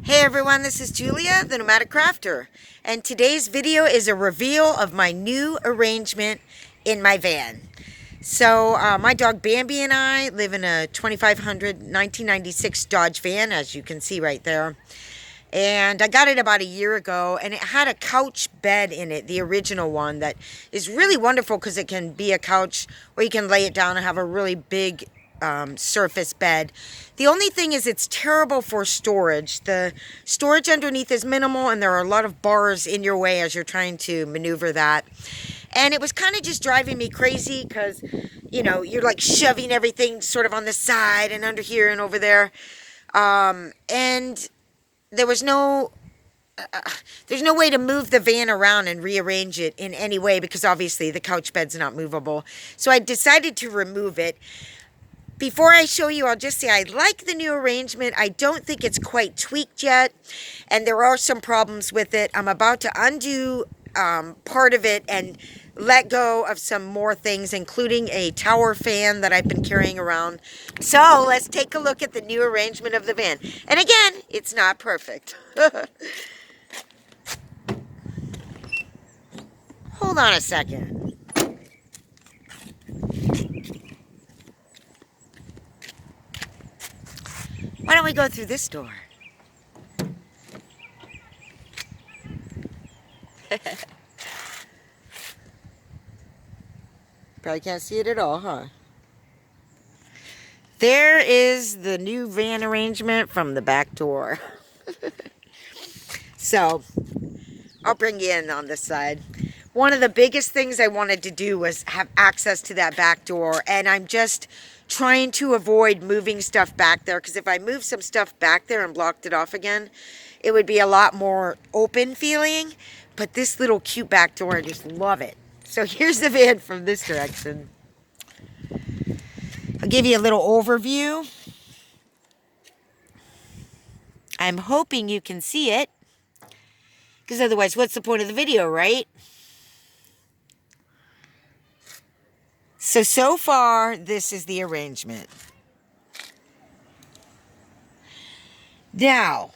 Hey everyone, this is Julia, the Nomadic Crafter, and today's video is a reveal of my new arrangement in my van. So my dog Bambi and I live in a 2500 1996 Dodge van, as you can see right there. And I got it about a year ago, and it had a couch bed in it, the original one, that is really wonderful because it can be a couch where you can lay it down and have a really big surface bed. The only thing is it's terrible for storage. The storage underneath is minimal, and there are a lot of bars in your way as you're trying to maneuver that. And it was kind of just driving me crazy because, you know, you're like shoving everything sort of on the side and under here and over there. And there was there's no way to move the van around and rearrange it in any way because obviously the couch bed's not movable. So I decided to remove it. Before I show you, I'll just say I like the new arrangement. I don't think it's quite tweaked yet, and there are some problems with it. I'm about to undo part of it and let go of some more things, including a tower fan that I've been carrying around. So let's take a look at the new arrangement of the van. And again, it's not perfect. Hold on a second. Why don't we go through this door? Probably can't see it at all, huh? There is the new van arrangement from the back door. So, I'll bring you in on this side. One of the biggest things I wanted to do was have access to that back door, and I'm just trying to avoid moving stuff back there, because if I move some stuff back there and blocked it off again, it would be a lot more open feeling. But this little cute back door, I just love it. So here's the van from this direction. I'll give you a little overview. I'm hoping you can see it, because otherwise what's the point of the video, right? So far, this is the arrangement. Now,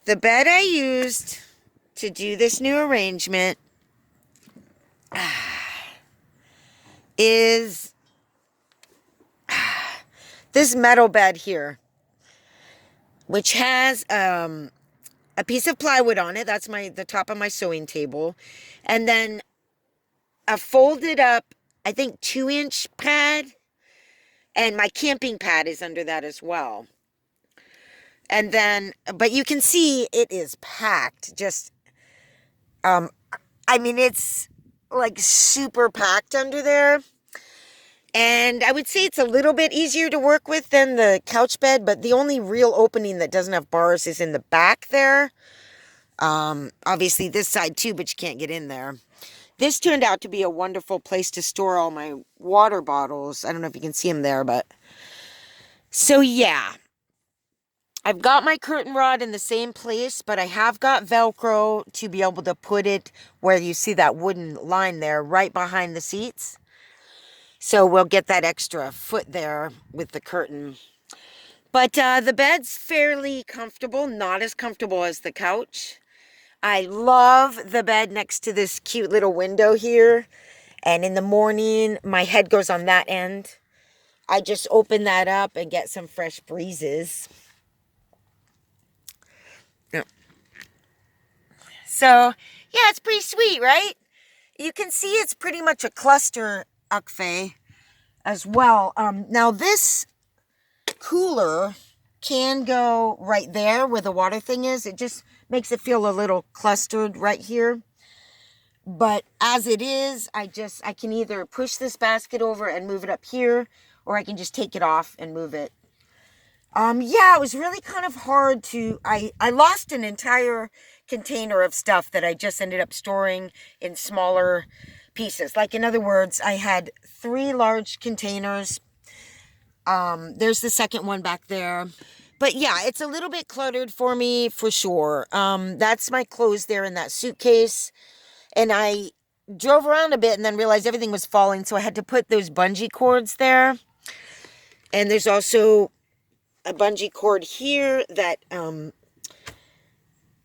the bed I used to do this new arrangement is this metal bed here, which has a piece of plywood on it. That's the top of my sewing table. And then a folded up, I think 2-inch pad, and my camping pad is under that as well. And then, but you can see it is packed. Just, I mean, it's like super packed under there. And I would say it's a little bit easier to work with than the couch bed, but the only real opening that doesn't have bars is in the back there. Obviously this side too, but you can't get in there. This turned out to be a wonderful place to store all my water bottles. I don't know if you can see them there, but... So, yeah. I've got my curtain rod in the same place, but I have got Velcro to be able to put it where you see that wooden line there, right behind the seats. So, we'll get that extra foot there with the curtain. But the bed's fairly comfortable, not as comfortable as the couch. I love the bed next to this cute little window here. And in the morning, my head goes on that end. I just open that up and get some fresh breezes. So, yeah, it's pretty sweet, right? You can see it's pretty much a cluster ukfe as well. Now, this cooler can go right there where the water thing is. It just makes it feel a little clustered right here. But as it is, I can either push this basket over and move it up here, or I can just take it off and move it. Yeah, it was really kind of hard to... I lost an entire container of stuff that I just ended up storing in smaller pieces. Like, in other words, I had 3 large containers. There's the second one back there. But yeah, it's a little bit cluttered for me, for sure. That's my clothes there in that suitcase. And I drove around a bit and then realized everything was falling, so I had to put those bungee cords there. And there's also a bungee cord here that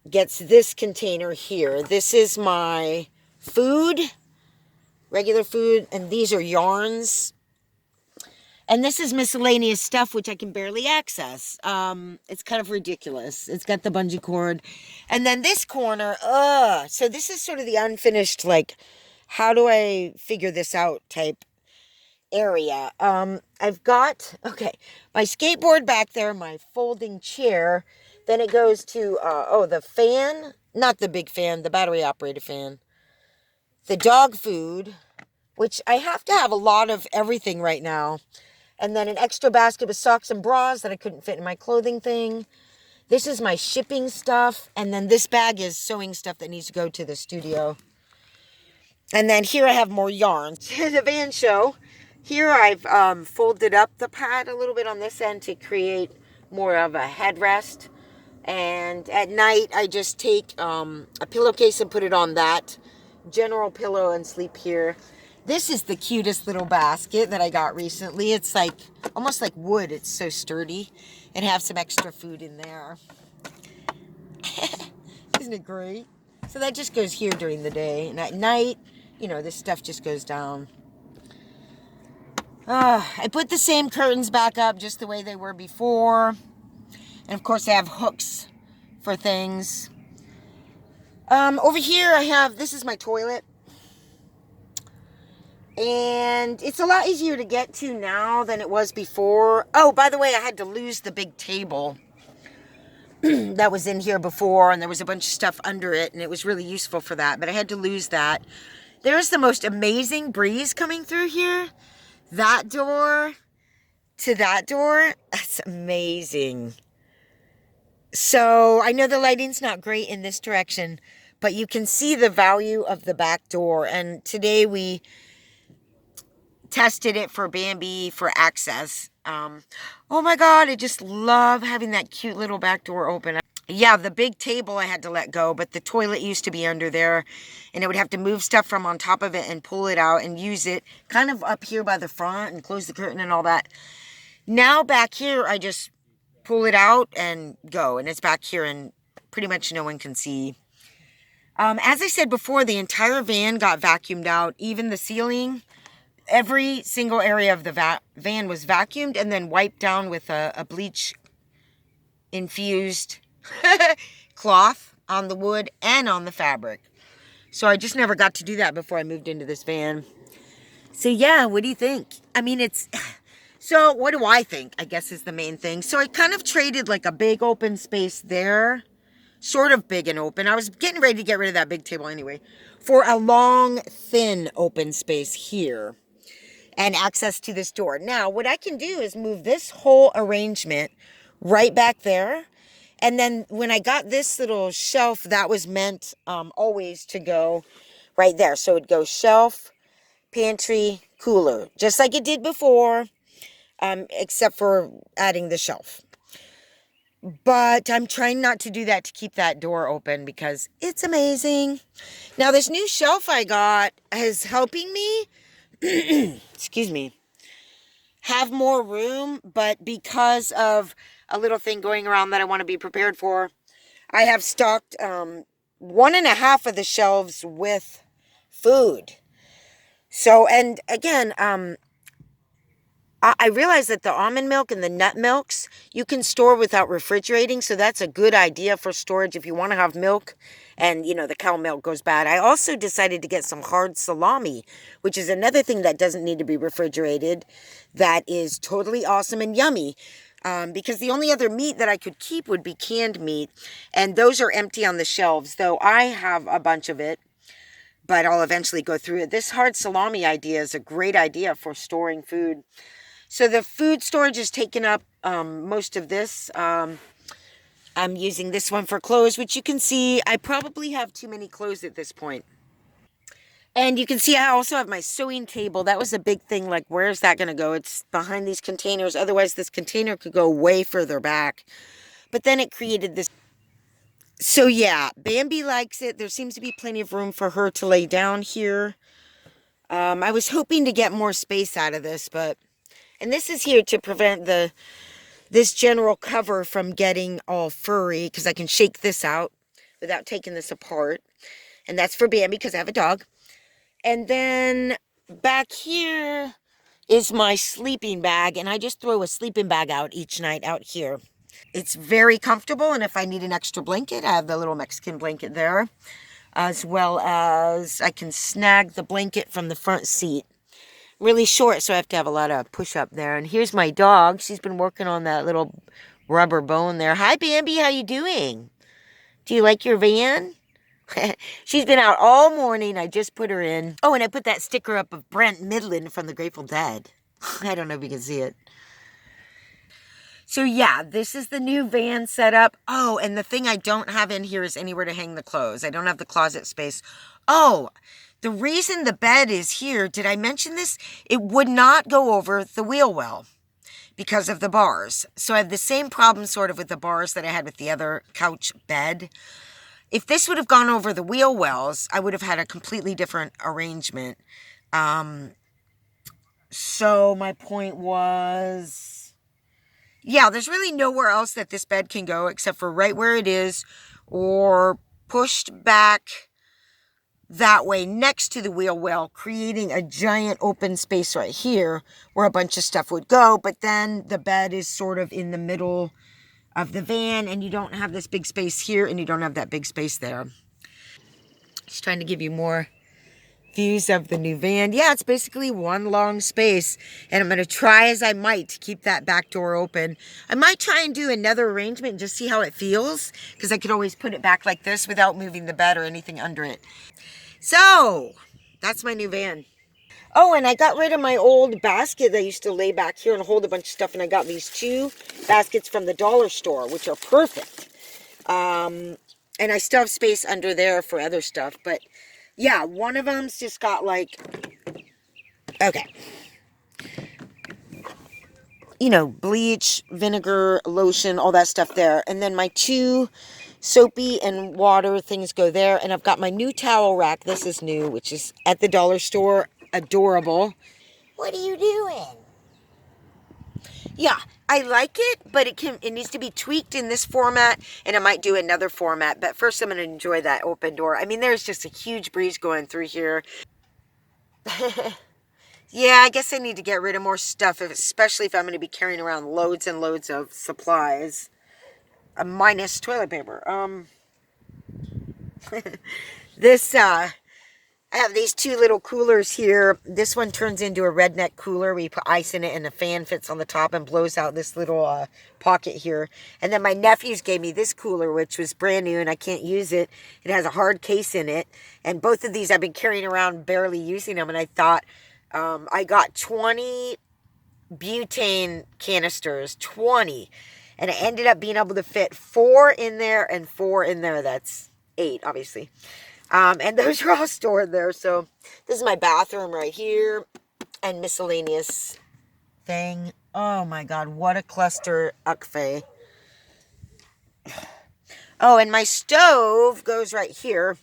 gets this container here. This is my food, regular food, and these are yarns. And this is miscellaneous stuff, which I can barely access. It's kind of ridiculous. It's got the bungee cord. And then this corner, so this is sort of the unfinished, like, how do I figure this out type area. I've got, okay, my skateboard back there, my folding chair. Then it goes to, the fan, not the big fan, the battery operated fan. The dog food, which I have to have a lot of everything right now. And then an extra basket with socks and bras that I couldn't fit in my clothing thing. This is my shipping stuff. And then this bag is sewing stuff that needs to go to the studio. And then here I have more yarn. The van show. Here I've folded up the pad a little bit on this end to create more of a headrest. And at night I just take a pillowcase and put it on that general pillow and sleep here. This is the cutest little basket that I got recently. It's like almost like wood. It's so sturdy. And have some extra food in there. Isn't it great? So that just goes here during the day. And at night, this stuff just goes down. I put the same curtains back up just the way they were before. And of course I have hooks for things. Over here I have, this is my toilet. And it's a lot easier to get to now than it was before. Oh, by the way, I had to lose the big table that was in here before. And there was a bunch of stuff under it. And it was really useful for that. But I had to lose that. There's the most amazing breeze coming through here. That door to that door. That's amazing. So I know the lighting's not great in this direction. But you can see the value of the back door. And today we tested it for Bambi for access. Oh my God, I just love having that cute little back door open. Yeah, the big table I had to let go, but the toilet used to be under there, and I would have to move stuff from on top of it and pull it out and use it kind of up here by the front and close the curtain and all that. Now back here, I just pull it out and go, and it's back here and pretty much no one can see. As I said before, the entire van got vacuumed out, even the ceiling. Every single area of the van was vacuumed and then wiped down with a bleach-infused cloth on the wood and on the fabric. So I just never got to do that before I moved into this van. So yeah, what do you think? I mean, so what do I think, I guess is the main thing. So I kind of traded like a big open space there, sort of big and open. I was getting ready to get rid of that big table anyway, for a long, thin open space here. And access to this door. Now, what I can do is move this whole arrangement right back there. And then when I got this little shelf, that was meant always to go right there. So it'd go shelf, pantry, cooler, just like it did before, except for adding the shelf. But I'm trying not to do that to keep that door open because it's amazing. Now, this new shelf I got is helping me excuse me, have more room, but because of a little thing going around that I want to be prepared for, I have stocked 1.5 of the shelves with food. So, and again, I realize that the almond milk and the nut milks you can store without refrigerating, so that's a good idea for storage if you want to have milk and, the cow milk goes bad. I also decided to get some hard salami, which is another thing that doesn't need to be refrigerated, that is totally awesome and yummy, because the only other meat that I could keep would be canned meat, and those are empty on the shelves, though I have a bunch of it, but I'll eventually go through it. This hard salami idea is a great idea for storing food. So the food storage is taking up most of this. I'm using this one for clothes, which you can see I probably have too many clothes at this point. And you can see I also have my sewing table. That was a big thing, like where's that going to go? It's behind these containers. Otherwise, this container could go way further back. But then it created this. So yeah, Bambi likes it. There seems to be plenty of room for her to lay down here. I was hoping to get more space out of this, but... And this is here to prevent this general cover from getting all furry, because I can shake this out without taking this apart. And that's for Bambi because I have a dog. And then back here is my sleeping bag, and I just throw a sleeping bag out each night out here. It's very comfortable, and if I need an extra blanket, I have the little Mexican blanket there, as well as I can snag the blanket from the front seat. Really short, so I have to have a lot of push up there. And here's my dog. She's been working on that little rubber bone there. Hi, Bambi. How you doing? Do you like your van? She's been out all morning. I just put her in. Oh, and I put that sticker up of Brent Midland from the Grateful Dead. I don't know if you can see it. So yeah, this is the new van setup. Oh, and the thing I don't have in here is anywhere to hang the clothes. I don't have the closet space. Oh, the reason the bed is here, did I mention this? It would not go over the wheel well because of the bars. So I have the same problem sort of with the bars that I had with the other couch bed. If this would have gone over the wheel wells, I would have had a completely different arrangement. So my point was, yeah, there's really nowhere else that this bed can go except for right where it is or pushed back that way next to the wheel well, creating a giant open space right here where a bunch of stuff would go. But then the bed is sort of in the middle of the van, and you don't have this big space here, and you don't have that big space there. Just trying to give you more views of the new van. Yeah, it's basically one long space, and I'm going to try as I might to keep that back door open. I might try and do another arrangement and just see how it feels, because I could always put it back like this without moving the bed or anything under it. So, that's my new van. Oh, and I got rid of my old basket that I used to lay back here and hold a bunch of stuff, and I got these 2 baskets from the dollar store, which are perfect. And I still have space under there for other stuff, but yeah, one of them's just got like, okay, you know, bleach, vinegar, lotion, all that stuff there. And then my 2 soapy and water things go there. And I've got my new towel rack. This is new, which is at the dollar store. Adorable. What are you doing? Yeah, I like it, but it needs to be tweaked in this format, and I might do another format. But first I'm going to enjoy that open door. I mean, there's just a huge breeze going through here. Yeah, I guess I need to get rid of more stuff, especially if I'm going to be carrying around loads and loads of supplies. Minus toilet paper. I have these 2 little coolers here. This one turns into a redneck cooler where you put ice in it and the fan fits on the top and blows out this little pocket here. And then my nephews gave me this cooler, which was brand new and I can't use it. It has a hard case in it. And both of these I've been carrying around, barely using them. And I thought, I got 20 butane canisters, 20. And I ended up being able to fit 4 in there and 4 in there. That's 8, obviously. And those are all stored there. So this is my bathroom right here and miscellaneous thing. Oh my God, what a cluster ukfe. Oh, and my stove goes right here.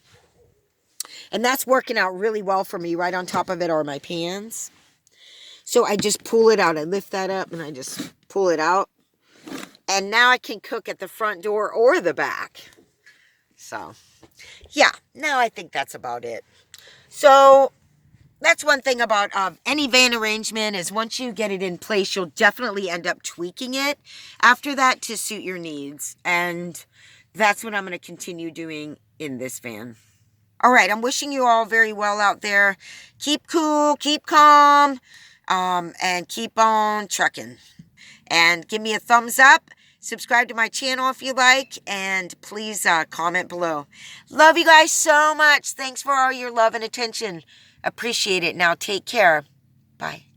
And that's working out really well for me. Right on top of it are my pans. So I just pull it out. I lift that up and I just pull it out. And now I can cook at the front door or the back. So, yeah, now I think that's about it. So, that's one thing about any van arrangement is once you get it in place, you'll definitely end up tweaking it after that to suit your needs. And that's what I'm going to continue doing in this van. All right, I'm wishing you all very well out there. Keep cool, keep calm, and keep on trucking. And give me a thumbs up. Subscribe to my channel if you like, and please comment below. Love you guys so much. Thanks for all your love and attention. Appreciate it. Now take care. Bye.